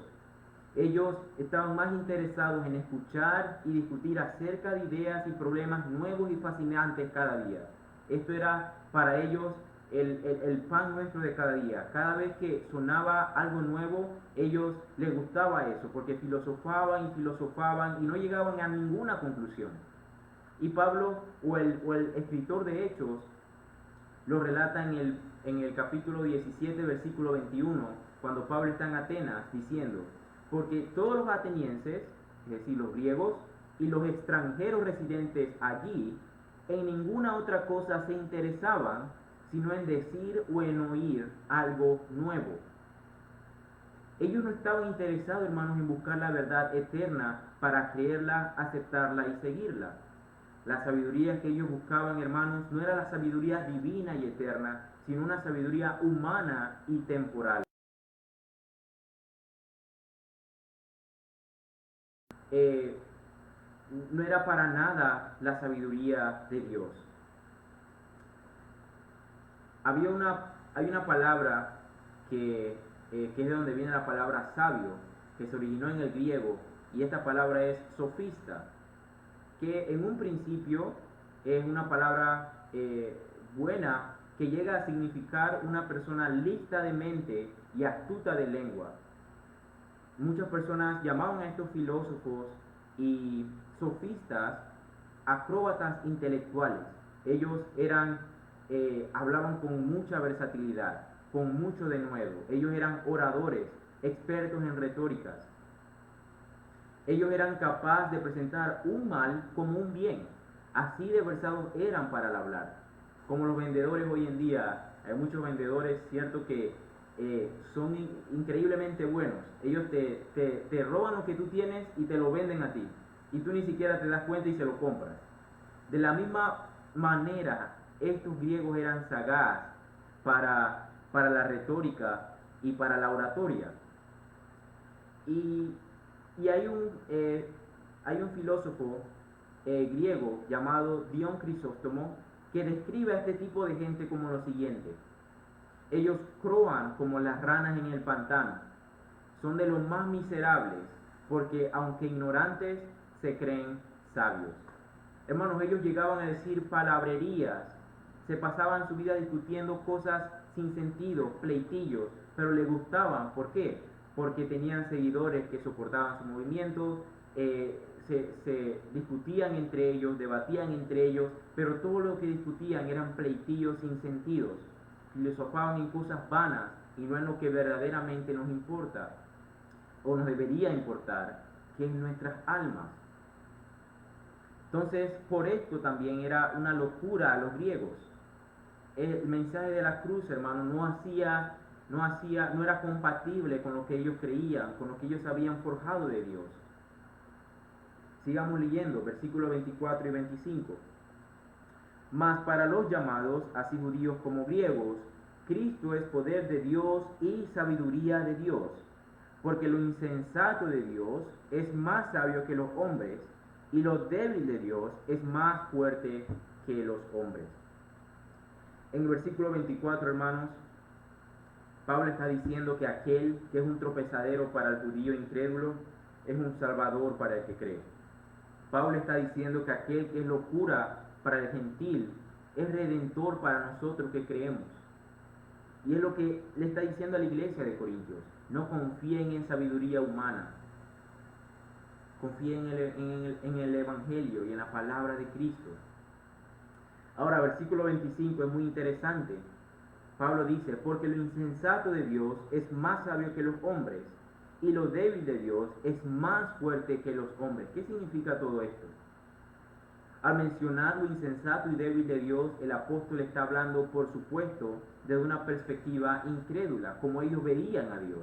Ellos estaban más interesados en escuchar y discutir acerca de ideas y problemas nuevos y fascinantes cada día. Esto era para ellos el pan nuestro de cada día. Cada vez que sonaba algo nuevo, ellos les gustaba eso, porque filosofaban y no llegaban a ninguna conclusión. Y Pablo, o el escritor de Hechos, lo relata en el capítulo 17, versículo 21, cuando Pablo está en Atenas diciendo: porque todos los atenienses, es decir, los griegos, y los extranjeros residentes allí, en ninguna otra cosa se interesaban, sino en decir o en oír algo nuevo. Ellos no estaban interesados, hermanos, en buscar la verdad eterna para creerla, aceptarla y seguirla. La sabiduría que ellos buscaban, hermanos, no era la sabiduría divina y eterna, sino una sabiduría humana y temporal. No era para nada la sabiduría de Dios. Hay una palabra que es de donde viene la palabra sabio, que se originó en el griego, y esta palabra es sofista, que en un principio es una palabra buena, que llega a significar una persona lista de mente y astuta de lengua. Muchas personas llamaban a estos filósofos y sofistas acróbatas intelectuales. Ellos hablaban con mucha versatilidad, con mucho de nuevo. Ellos eran oradores, expertos en retóricas. Ellos eran capaces de presentar un mal como un bien. Así de versados eran para el hablar. Como los vendedores hoy en día, hay muchos vendedores, cierto, que son increíblemente buenos. Ellos te roban lo que tú tienes y te lo venden a ti. Y tú ni siquiera te das cuenta y se lo compras. De la misma manera, estos griegos eran sagaces para la retórica y para la oratoria. Y hay un filósofo griego llamado Dion Crisóstomo que describe a este tipo de gente como lo siguiente: ellos croan como las ranas en el pantano, son de los más miserables, porque aunque ignorantes, se creen sabios. Hermanos, ellos llegaban a decir palabrerías, se pasaban su vida discutiendo cosas sin sentido, pleitillos, pero les gustaban. ¿Por qué? Porque tenían seguidores que soportaban su movimiento, se discutían entre ellos, debatían entre ellos, pero todo lo que discutían eran pleitillos sin sentidos. Filosofaban en cosas vanas y no en lo que verdaderamente nos importa, o nos debería importar, que es nuestras almas. Entonces, por esto también era una locura a los griegos. El mensaje de la cruz, hermano, no era compatible con lo que ellos creían, con lo que ellos habían forjado de Dios. Sigamos leyendo, versículos 24 y 25. Mas para los llamados, así judíos como griegos, Cristo es poder de Dios y sabiduría de Dios, porque lo insensato de Dios es más sabio que los hombres, y lo débil de Dios es más fuerte que los hombres. En el versículo 24, hermanos, Pablo está diciendo que aquel que es un tropezadero para el judío incrédulo es un salvador para el que cree. Pablo está diciendo que aquel que es locura para el gentil es redentor para nosotros que creemos. Y es lo que le está diciendo a la iglesia de Corintios: no confíen en sabiduría humana, confíen en el Evangelio y en la palabra de Cristo. Ahora, versículo 25 es muy interesante. Pablo dice: porque lo insensato de Dios es más sabio que los hombres, y lo débil de Dios es más fuerte que los hombres. ¿Qué significa todo esto? Al mencionar lo insensato y débil de Dios, el apóstol está hablando, por supuesto, desde una perspectiva incrédula, como ellos veían a Dios,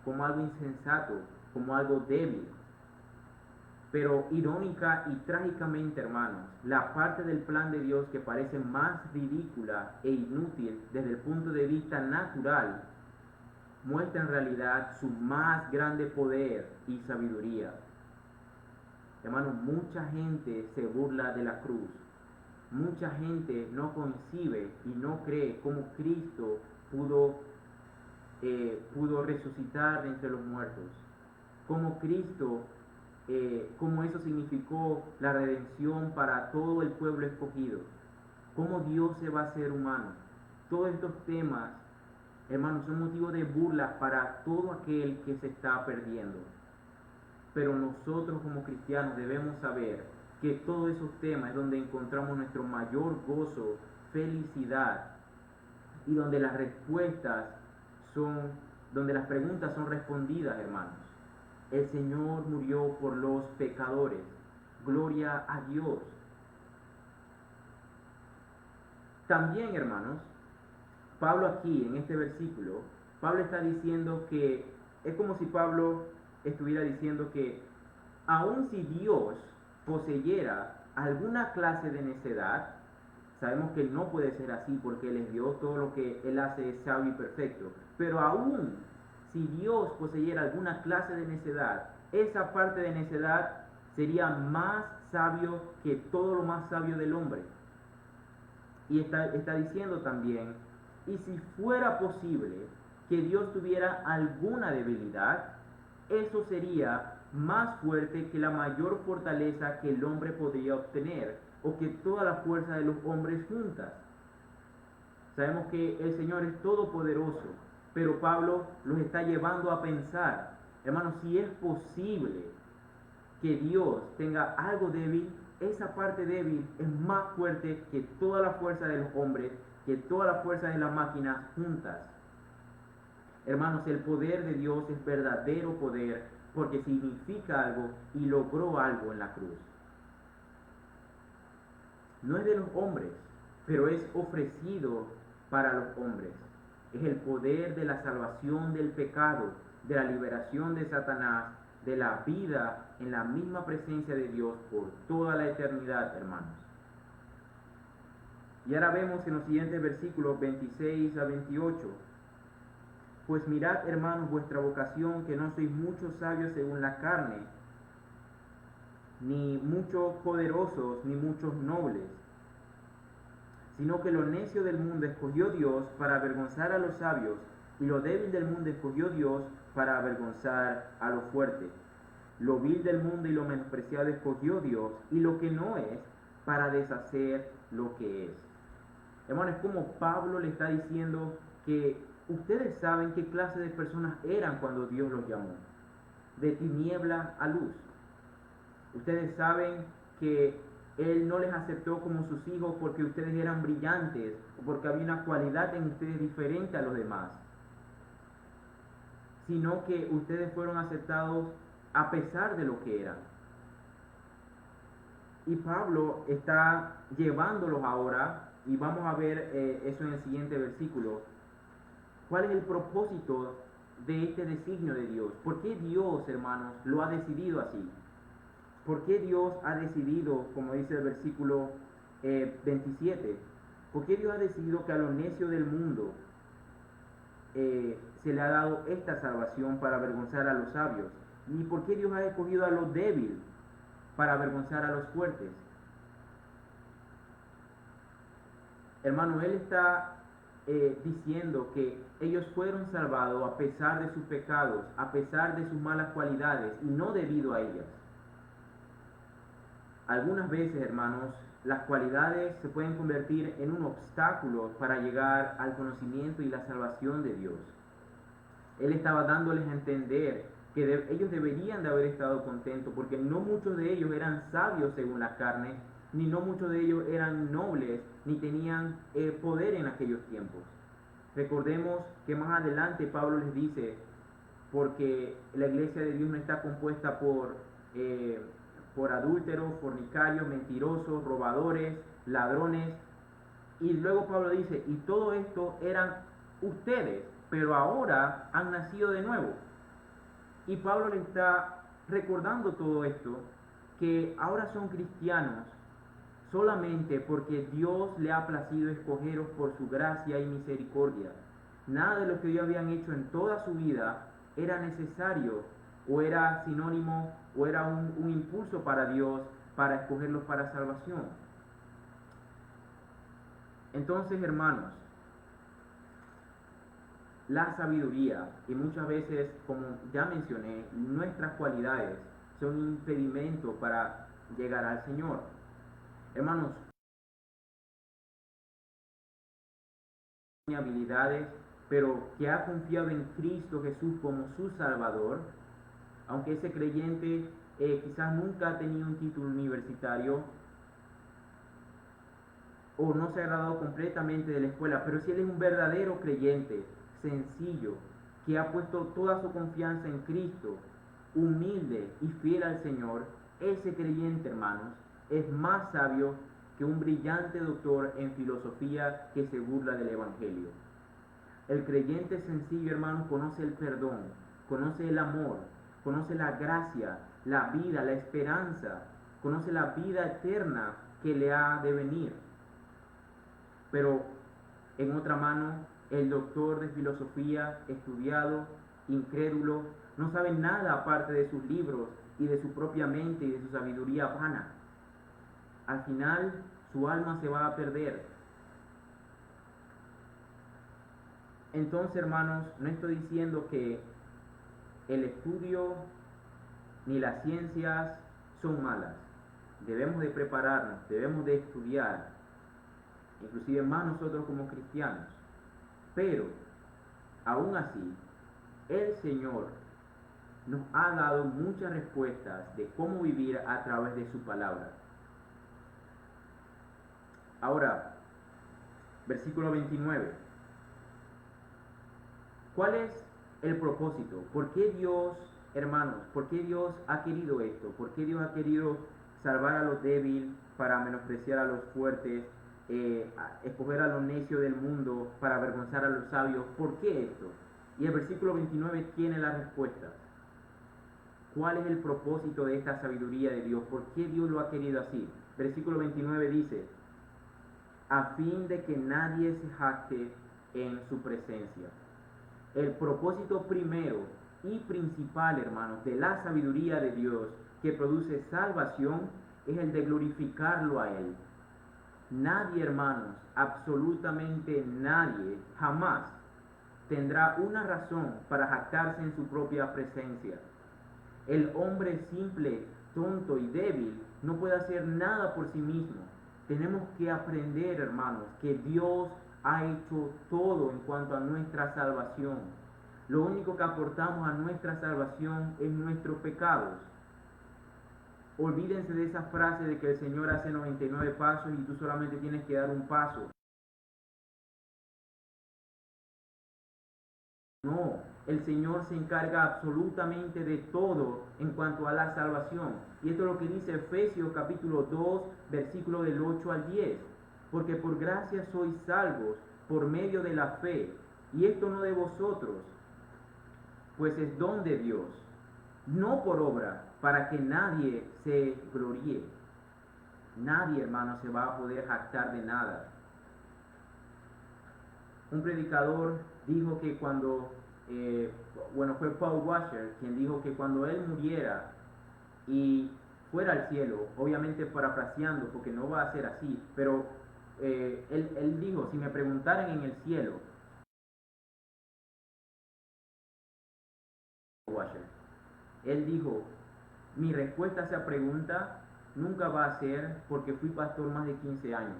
como algo insensato, como algo débil. Pero irónica y trágicamente, hermanos, la parte del plan de Dios que parece más ridícula e inútil desde el punto de vista natural, muestra en realidad su más grande poder y sabiduría. Hermanos, mucha gente se burla de la cruz. Mucha gente no concibe y no cree cómo Cristo pudo resucitar de entre los muertos. cómo Cristo, cómo eso significó la redención para todo el pueblo escogido, cómo Dios se va a hacer humano. Todos estos temas, hermanos, son motivo de burla para todo aquel que se está perdiendo. Pero nosotros como cristianos debemos saber que todos esos temas es donde encontramos nuestro mayor gozo, felicidad, y donde las respuestas son, donde las preguntas son respondidas, hermanos. El Señor murió por los pecadores. Gloria a Dios. También, hermanos, Pablo aquí en este versículo, Pablo está diciendo que es como si Pablo estuviera diciendo que aun si Dios poseyera alguna clase de necedad, sabemos que no puede ser así porque Él es Dios, todo lo que Él hace es sabio y perfecto, pero aún si Dios poseyera alguna clase de necedad, esa parte de necedad sería más sabio que todo lo más sabio del hombre. Y está diciendo también, y si fuera posible que Dios tuviera alguna debilidad, eso sería más fuerte que la mayor fortaleza que el hombre podría obtener, o que toda la fuerza de los hombres juntas. Sabemos que el Señor es todopoderoso, pero Pablo los está llevando a pensar, hermanos, si es posible que Dios tenga algo débil, esa parte débil es más fuerte que toda la fuerza de los hombres, que toda la fuerza de las máquinas juntas. Hermanos, el poder de Dios es verdadero poder porque significa algo y logró algo en la cruz. No es de los hombres, pero es ofrecido para los hombres. Es el poder de la salvación del pecado, de la liberación de Satanás, de la vida en la misma presencia de Dios por toda la eternidad, hermanos. Y ahora vemos en los siguientes versículos 26 a 28. Pues mirad, hermanos, vuestra vocación, que no sois muchos sabios según la carne, ni muchos poderosos, ni muchos nobles, sino que lo necio del mundo escogió Dios para avergonzar a los sabios, y lo débil del mundo escogió Dios para avergonzar a lo fuerte. Lo vil del mundo y lo menospreciado escogió Dios, y lo que no es, para deshacer lo que es. Hermanos, es como Pablo le está diciendo que ustedes saben qué clase de personas eran cuando Dios los llamó, de tiniebla a luz. Ustedes saben que Él no les aceptó como sus hijos porque ustedes eran brillantes o porque había una cualidad en ustedes diferente a los demás, sino que ustedes fueron aceptados a pesar de lo que eran. Y Pablo está llevándolos ahora, y vamos a ver eso en el siguiente versículo. ¿Cuál es el propósito de este designio de Dios? ¿Por qué Dios, hermanos, lo ha decidido así? ¿Por qué Dios ha decidido, como dice el versículo 27, por qué Dios ha decidido que a lo necio del mundo se le ha dado esta salvación para avergonzar a los sabios? ¿Y por qué Dios ha escogido a lo débil para avergonzar a los fuertes? Hermano, Él está diciendo que ellos fueron salvados a pesar de sus pecados, a pesar de sus malas cualidades, y no debido a ellas. Algunas veces, hermanos, las cualidades se pueden convertir en un obstáculo para llegar al conocimiento y la salvación de Dios. Él estaba dándoles a entender que ellos deberían de haber estado contentos, porque no muchos de ellos eran sabios según la carne, ni no muchos de ellos eran nobles, ni tenían poder en aquellos tiempos. Recordemos que más adelante Pablo les dice, porque la iglesia de Dios no está compuesta por adúlteros, fornicarios, mentirosos, robadores, ladrones. Y luego Pablo dice, y todo esto eran ustedes, pero ahora han nacido de nuevo. Y Pablo le está recordando todo esto, que ahora son cristianos solamente porque Dios le ha placido escogeros por su gracia y misericordia. Nada de lo que ellos habían hecho en toda su vida era necesario, o era sinónimo, o era un impulso para Dios para escogerlos para salvación. Entonces, hermanos, la sabiduría. Y muchas veces, como ya mencioné, nuestras cualidades son un impedimento para llegar al Señor. Hermanos, habilidades, pero que ha confiado en Cristo Jesús como su Salvador, aunque ese creyente quizás nunca ha tenido un título universitario o no se ha graduado completamente de la escuela, pero si él es un verdadero creyente, sencillo, que ha puesto toda su confianza en Cristo, humilde y fiel al Señor, ese creyente, hermanos, es más sabio que un brillante doctor en filosofía que se burla del Evangelio. El creyente sencillo, hermanos, conoce el perdón, conoce el amor, conoce la gracia, la vida, la esperanza, conoce la vida eterna que le ha de venir. Pero en otra mano, el doctor de filosofía, estudiado, incrédulo, no sabe nada aparte de sus libros y de su propia mente y de su sabiduría vana. Al final, su alma se va a perder. Entonces, hermanos, no estoy diciendo que el estudio ni las ciencias son malas. Debemos de prepararnos, debemos de estudiar, inclusive más nosotros como cristianos. Pero, aún así, el Señor nos ha dado muchas respuestas de cómo vivir a través de su palabra. Ahora, versículo 29. ¿Cuál es el propósito? ¿Por qué Dios, hermanos, por qué Dios ha querido esto? ¿Por qué Dios ha querido salvar a los débiles para menospreciar a los fuertes, escoger a los necios del mundo para avergonzar a los sabios? ¿Por qué esto? Y el versículo 29 tiene la respuesta. ¿Cuál es el propósito de esta sabiduría de Dios? ¿Por qué Dios lo ha querido así? Versículo 29 dice, a fin de que nadie se jacte en su presencia. El propósito primero y principal, hermanos, de la sabiduría de Dios que produce salvación es el de glorificarlo a Él. Nadie, hermanos, absolutamente nadie, jamás tendrá una razón para jactarse en su propia presencia. El hombre simple, tonto y débil no puede hacer nada por sí mismo. Tenemos que aprender, hermanos, que Dios ha hecho todo en cuanto a nuestra salvación. Lo único que aportamos a nuestra salvación es nuestros pecados. Olvídense de esa frase de que el Señor hace 99 pasos y tú solamente tienes que dar un paso. No, el Señor se encarga absolutamente de todo en cuanto a la salvación. Y esto es lo que dice Efesios capítulo 2, versículo del 8 al 10. Porque por gracia sois salvos por medio de la fe, y esto no de vosotros, pues es don de Dios, no por obra, para que nadie se gloríe. Nadie, hermano, se va a poder jactar de nada. Un predicador dijo que cuando, fue Paul Washer quien dijo que cuando él muriera y fuera al cielo, obviamente parafraseando, porque no va a ser así, pero él dijo, si me preguntaran en el cielo, Washer, él dijo, mi respuesta a esa pregunta nunca va a ser porque fui pastor más de 15 años.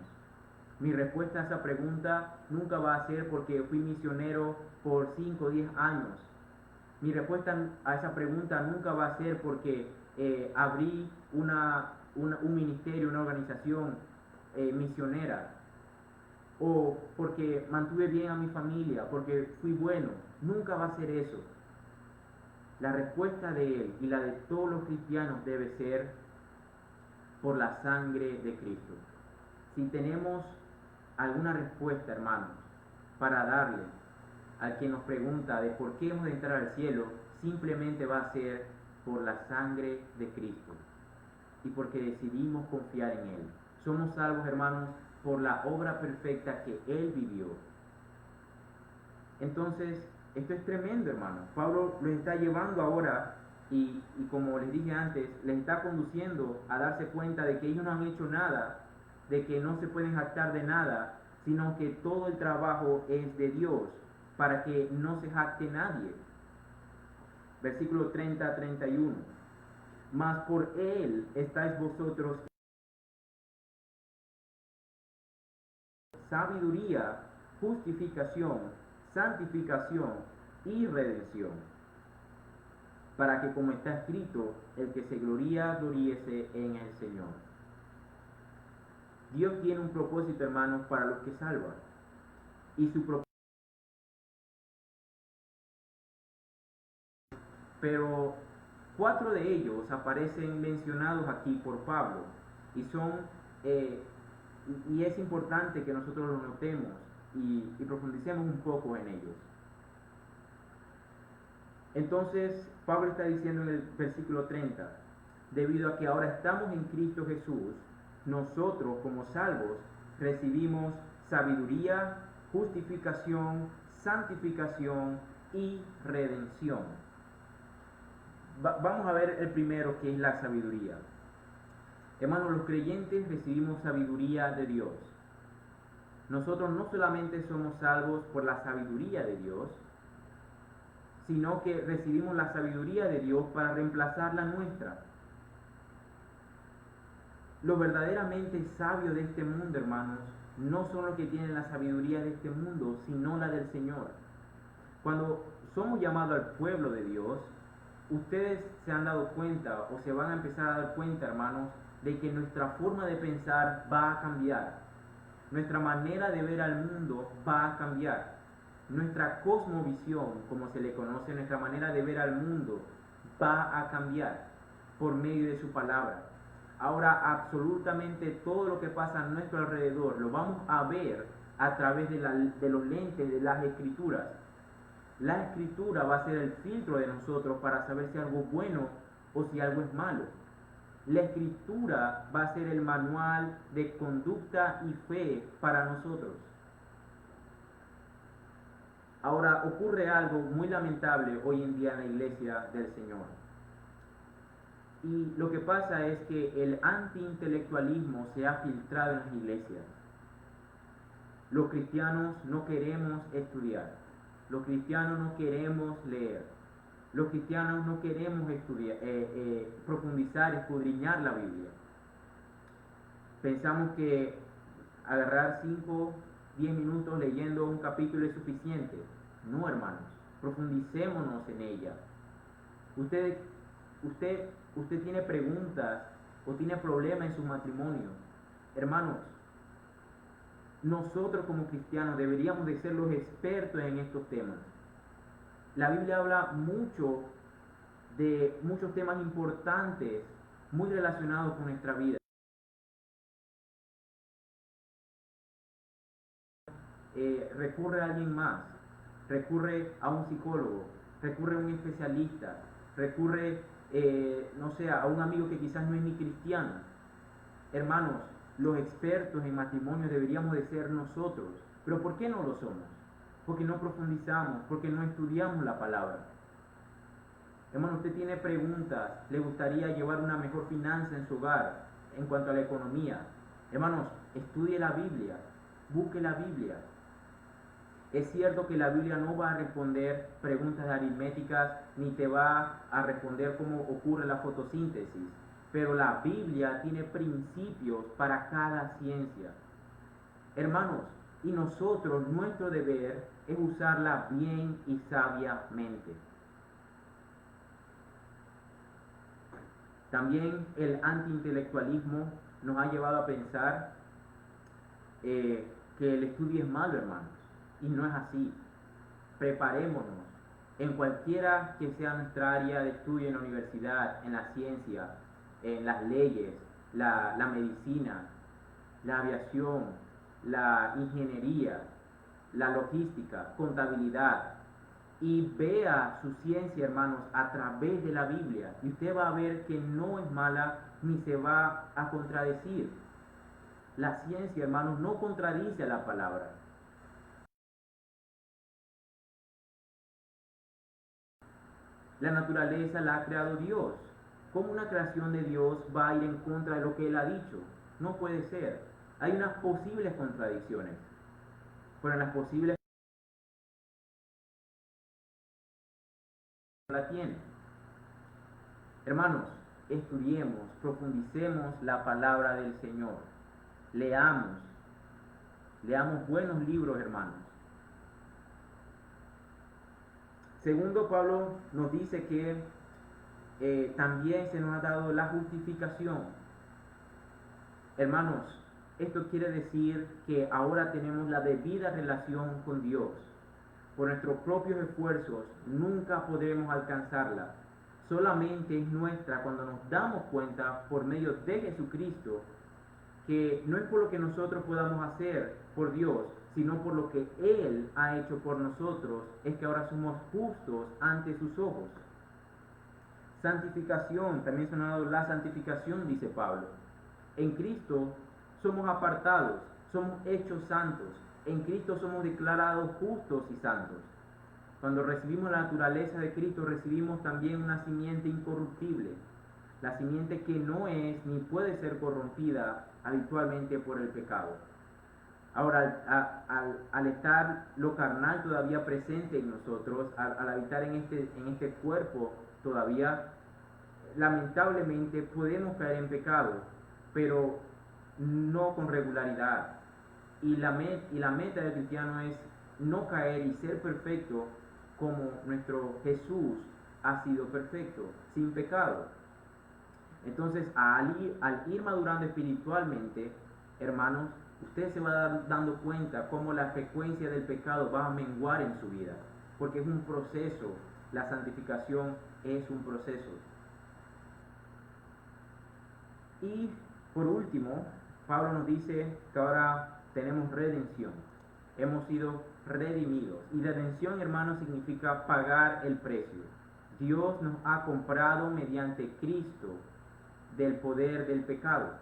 Mi respuesta a esa pregunta nunca va a ser porque fui misionero por 5 o 10 años. Mi respuesta a esa pregunta nunca va a ser porque abrí un ministerio, una organización misionera, o porque mantuve bien a mi familia, porque fui bueno. Nunca va a ser eso. La respuesta de él y la de todos los cristianos debe ser por la sangre de Cristo. Si tenemos alguna respuesta, hermanos, para darle al que nos pregunta de por qué hemos de entrar al cielo, simplemente va a ser por la sangre de Cristo y porque decidimos confiar en Él. Somos salvos, hermanos, por la obra perfecta que Él vivió. Entonces, esto es tremendo, hermanos. Pablo los está llevando ahora y como les dije antes, les está conduciendo a darse cuenta de que ellos no han hecho nada, de que no se pueden jactar de nada, sino que todo el trabajo es de Dios. para que no se jacte nadie. Versículo 30-31. Mas por él estáis vosotros sabiduría, justificación, santificación y redención, para que, como está escrito, el que se gloría, gloríese en el Señor. Dios tiene un propósito, hermanos, para los que salvan. Y su propósito, pero 4 de ellos aparecen mencionados aquí por Pablo y son y es importante que nosotros lo notemos y profundicemos un poco en ellos. Entonces Pablo está diciendo en el versículo 30, debido a que ahora estamos en Cristo Jesús, nosotros como salvos recibimos sabiduría, justificación, santificación y redención. Vamos a ver el primero, que es la sabiduría. Hermanos, los creyentes recibimos sabiduría de Dios. Nosotros no solamente somos salvos por la sabiduría de Dios, sino que recibimos la sabiduría de Dios para reemplazar la nuestra. Los verdaderamente sabios de este mundo, hermanos, no son los que tienen la sabiduría de este mundo, sino la del Señor. Cuando somos llamados al pueblo de Dios, ustedes se han dado cuenta o se van a empezar a dar cuenta, hermanos, de que nuestra forma de pensar va a cambiar. Nuestra manera de ver al mundo va a cambiar. Nuestra cosmovisión, como se le conoce, nuestra manera de ver al mundo va a cambiar por medio de su palabra. Ahora absolutamente todo lo que pasa a nuestro alrededor lo vamos a ver a través de los lentes de las escrituras. La escritura va a ser el filtro de nosotros para saber si algo es bueno o si algo es malo. La escritura va a ser el manual de conducta y fe para nosotros. Ahora ocurre algo muy lamentable hoy en día en la iglesia del Señor. Y lo que pasa es que el antiintelectualismo se ha filtrado en las iglesias. Los cristianos no queremos estudiar. Los cristianos no queremos leer. Los cristianos no queremos estudiar, profundizar, escudriñar la Biblia. Pensamos que agarrar 5, 10 minutos leyendo un capítulo es suficiente. No, hermanos, profundicémonos en ella. Usted tiene preguntas o tiene problemas en su matrimonio. Hermanos, nosotros como cristianos deberíamos de ser los expertos en estos temas. La Biblia habla mucho de muchos temas importantes, muy relacionados con nuestra vida. Recurre a alguien más, recurre a un psicólogo, recurre a un especialista, recurre, no sé, a un amigo que quizás no es ni cristiano. Hermanos, los expertos en matrimonio deberíamos de ser nosotros. ¿Pero por qué no lo somos? Porque no profundizamos, porque no estudiamos la palabra. Hermano, usted tiene preguntas, le gustaría llevar una mejor finanza en su hogar en cuanto a la economía. Hermanos, estudie la Biblia, busque la Biblia. Es cierto que la Biblia no va a responder preguntas aritméticas ni te va a responder cómo ocurre la fotosíntesis, pero la Biblia tiene principios para cada ciencia. Hermanos, y nosotros, nuestro deber es usarla bien y sabiamente. También el antiintelectualismo nos ha llevado a pensar que el estudio es malo, hermanos, y no es así. Preparémonos en cualquiera que sea nuestra área de estudio, en la universidad, en la ciencia, en las leyes, la medicina, la aviación, la ingeniería, la logística, contabilidad, y vea su ciencia, hermanos, a través de la Biblia, y usted va a ver que no es mala ni se va a contradecir. La ciencia, hermanos, no contradice a la palabra. La naturaleza la ha creado Dios. ¿Cómo una creación de Dios va a ir en contra de lo que Él ha dicho? No puede ser. Hay unas posibles contradicciones, pero en las posibles la tiene. Hermanos, estudiemos, profundicemos la palabra del Señor. Leamos buenos libros, hermanos. Segundo, Pablo nos dice que también se nos ha dado la justificación. Hermanos, esto quiere decir que ahora tenemos la debida relación con Dios. Por nuestros propios esfuerzos nunca podremos alcanzarla. Solamente es nuestra cuando nos damos cuenta por medio de Jesucristo que no es por lo que nosotros podamos hacer por Dios, sino por lo que Él ha hecho por nosotros, es que ahora somos justos ante sus ojos. Santificación, también se nos ha dado la santificación, dice Pablo. En Cristo somos apartados, somos hechos santos. En Cristo somos declarados justos y santos. Cuando recibimos la naturaleza de Cristo, recibimos también una simiente incorruptible, la simiente que no es ni puede ser corrompida habitualmente por el pecado. Ahora, al estar lo carnal todavía presente en nosotros, al habitar en este cuerpo todavía, lamentablemente podemos caer en pecado, pero no con regularidad. Y la meta del cristiano es no caer y ser perfecto como nuestro Jesús ha sido perfecto, sin pecado. Entonces, al ir madurando espiritualmente, hermanos, usted se va dando cuenta cómo la frecuencia del pecado va a menguar en su vida, porque es un proceso, la santificación es un proceso. Y por último, Pablo nos dice que ahora tenemos redención, hemos sido redimidos. Y redención, hermanos, significa pagar el precio. Dios nos ha comprado mediante Cristo del poder del pecado.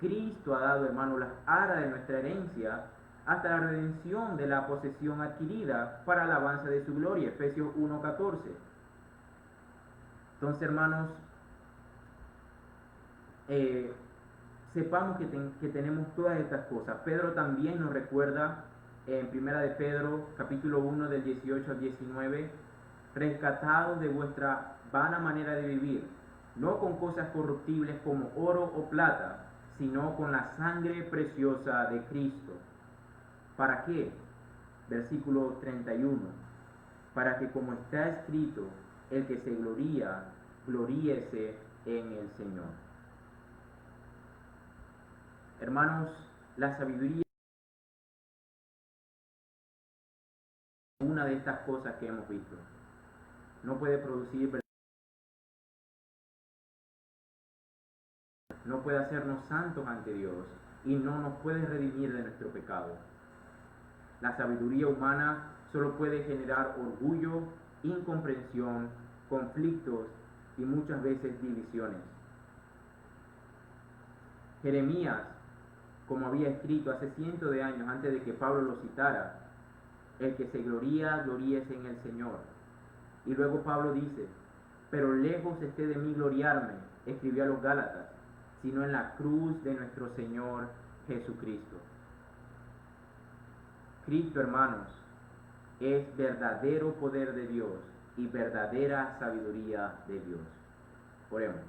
Cristo ha dado, hermanos, las aras de nuestra herencia hasta la redención de la posesión adquirida para alabanza de su gloria. Efesios 1:14. Entonces, hermanos, sepamos que tenemos todas estas cosas. Pedro también nos recuerda en Primera de Pedro, capítulo 1, del 18 al 19, rescatados de vuestra vana manera de vivir, no con cosas corruptibles como oro o plata, sino con la sangre preciosa de Cristo. ¿Para qué? Versículo 31. Para que, como está escrito, el que se gloría, gloríese en el Señor. Hermanos, la sabiduría es una de estas cosas que hemos visto. No puede producir, no puede hacernos santos ante Dios y no nos puede redimir de nuestro pecado. La sabiduría humana solo puede generar orgullo, incomprensión, conflictos y muchas veces divisiones. Jeremías, como había escrito hace cientos de años antes de que Pablo lo citara, el que se gloría, gloríese en el Señor. Y luego Pablo dice, pero lejos esté de mí gloriarme, escribió a los Gálatas, sino en la cruz de nuestro Señor Jesucristo. Cristo, hermanos, es verdadero poder de Dios y verdadera sabiduría de Dios. Oremos.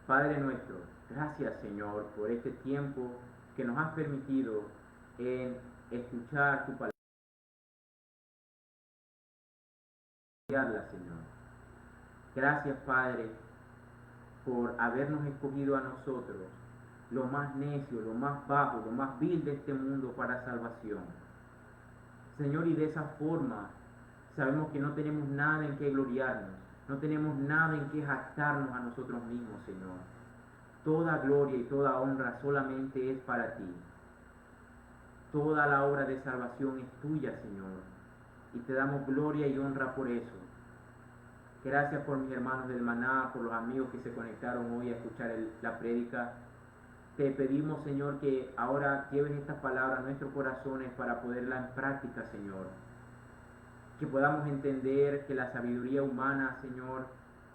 Padre nuestro, gracias, Señor, por este tiempo que nos has permitido en escuchar tu palabra, Señor. Gracias, Padre, por habernos escogido a nosotros, lo más necio, lo más bajo, lo más vil de este mundo para salvación. Señor, y de esa forma sabemos que no tenemos nada en que gloriarnos, no tenemos nada en que jactarnos a nosotros mismos, Señor. Toda gloria y toda honra solamente es para ti. Toda la obra de salvación es tuya, Señor, y te damos gloria y honra por eso. Gracias por mis hermanos del Maná, por los amigos que se conectaron hoy a escuchar la prédica. Te pedimos, Señor, que ahora lleves estas palabras a nuestros corazones para ponerlas en práctica, Señor. Que podamos entender que la sabiduría humana, Señor,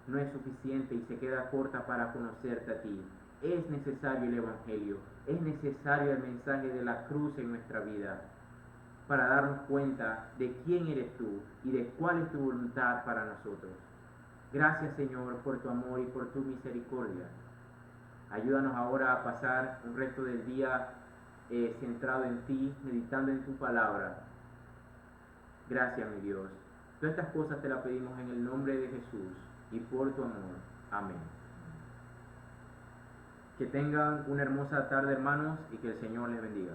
no es suficiente y se queda corta para conocerte a ti. Es necesario el Evangelio, es necesario el mensaje de la cruz en nuestra vida. para darnos cuenta de quién eres tú y de cuál es tu voluntad para nosotros. Gracias, Señor, por tu amor y por tu misericordia. Ayúdanos ahora a pasar un resto del día centrado en ti, meditando en tu palabra. Gracias, mi Dios. Todas estas cosas te las pedimos en el nombre de Jesús y por tu amor. Amén. Que tengan una hermosa tarde, hermanos, y que el Señor les bendiga.